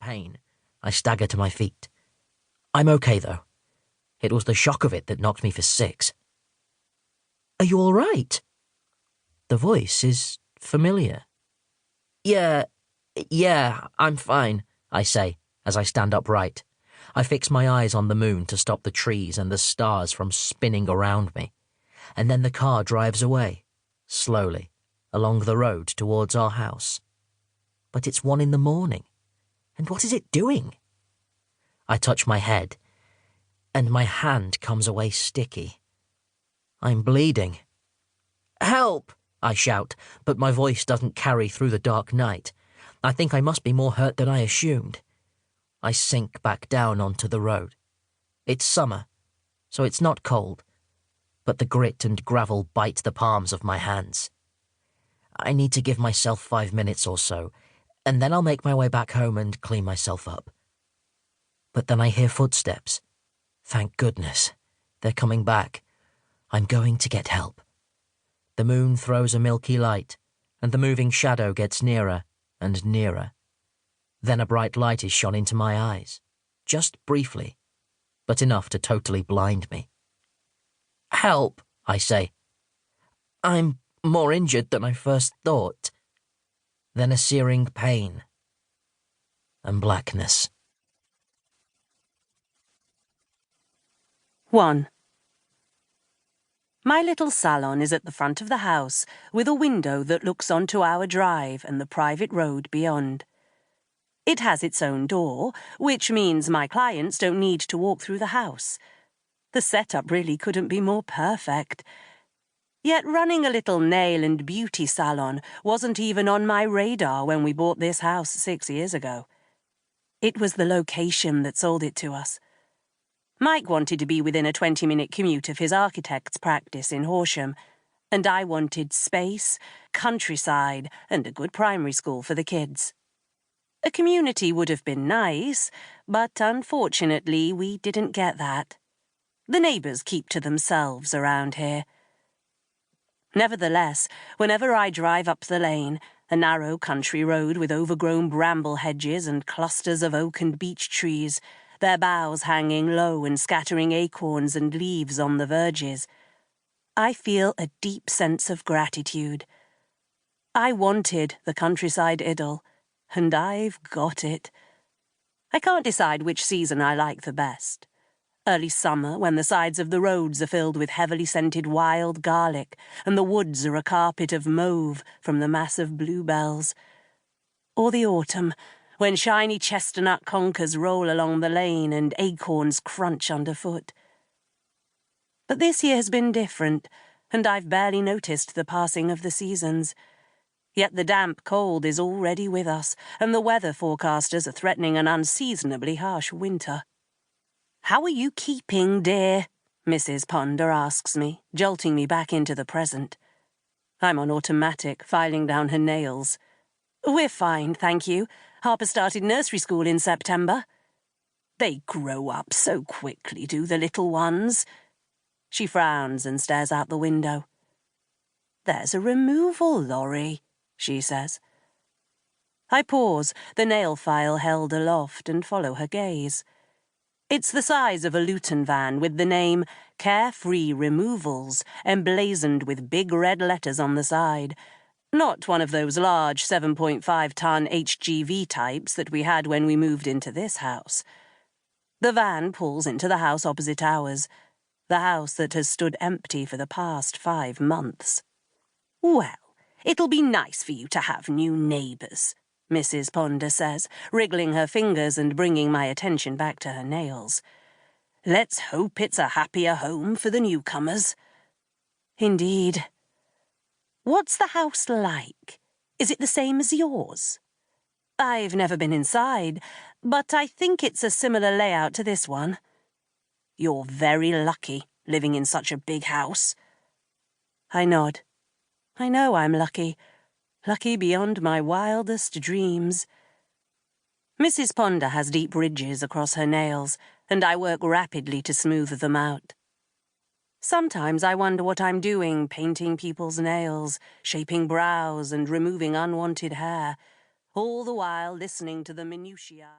pain, I stagger to my feet. I'm okay, though. It was the shock of it that knocked me for 6. Are you all right? The voice is familiar. Yeah, I'm fine, I say, as I stand upright. I fix my eyes on the moon to stop the trees and the stars from spinning around me. And then the car drives away, slowly, along the road towards our house. But it's 1 a.m, and what is it doing? I touch my head, and my hand comes away sticky. I'm bleeding. Help! I shout, but my voice doesn't carry through the dark night. I think I must be more hurt than I assumed. I sink back down onto the road. It's summer, so it's not cold, but the grit and gravel bite the palms of my hands. I need to give myself 5 minutes or so, and then I'll make my way back home and clean myself up. But then I hear footsteps. Thank goodness. They're coming back. I'm going to get help. The moon throws a milky light, and the moving shadow gets nearer and nearer. Then a bright light is shone into my eyes, just briefly, but enough to totally blind me. Help, I say. I'm more injured than I first thought. Then a searing pain and blackness. 1. My little salon is at the front of the house, with a window that looks onto our drive and the private road beyond. It has its own door, which means my clients don't need to walk through the house. The setup really couldn't be more perfect. Yet running a little nail and beauty salon wasn't even on my radar when we bought this house 6 years ago. It was the location that sold it to us. Mike wanted to be within a 20-minute commute of his architect's practice in Horsham, and I wanted space, countryside, and a good primary school for the kids. A community would have been nice, but unfortunately we didn't get that. The neighbours keep to themselves around here. Nevertheless, whenever I drive up the lane, a narrow country road with overgrown bramble hedges and clusters of oak and beech trees, their boughs hanging low and scattering acorns and leaves on the verges, I feel a deep sense of gratitude. I wanted the countryside idyll, and I've got it. I can't decide which season I like the best. Early summer, when the sides of the roads are filled with heavily scented wild garlic, and the woods are a carpet of mauve from the mass of bluebells. Or the autumn, when shiny chestnut conkers roll along the lane and acorns crunch underfoot. But this year has been different, and I've barely noticed the passing of the seasons. Yet the damp cold is already with us, and the weather forecasters are threatening an unseasonably harsh winter. "How are you keeping, dear?" Mrs. Ponder asks me, jolting me back into the present. I'm on automatic, filing down her nails. "We're fine, thank you. Harper started nursery school in September." "They grow up so quickly, do the little ones?" She frowns and stares out the window. "There's a removal lorry," she says. I pause, the nail file held aloft, and follow her gaze. It's the size of a Luton van with the name Carefree Removals emblazoned with big red letters on the side. Not one of those large 7.5-ton HGV types that we had when we moved into this house. The van pulls into the house opposite ours, the house that has stood empty for the past 5 months. "Well, it'll be nice for you to have new neighbours," Mrs. Ponder says, wriggling her fingers and bringing my attention back to her nails. "Let's hope it's a happier home for the newcomers." Indeed. "What's the house like? Is it the same as yours?" "I've never been inside, but I think it's a similar layout to this one." "You're very lucky, living in such a big house." I nod. I know I'm lucky. Lucky beyond my wildest dreams. Mrs. Ponder has deep ridges across her nails, and I work rapidly to smooth them out. Sometimes I wonder what I'm doing, painting people's nails, shaping brows and removing unwanted hair, all the while listening to the minutiae.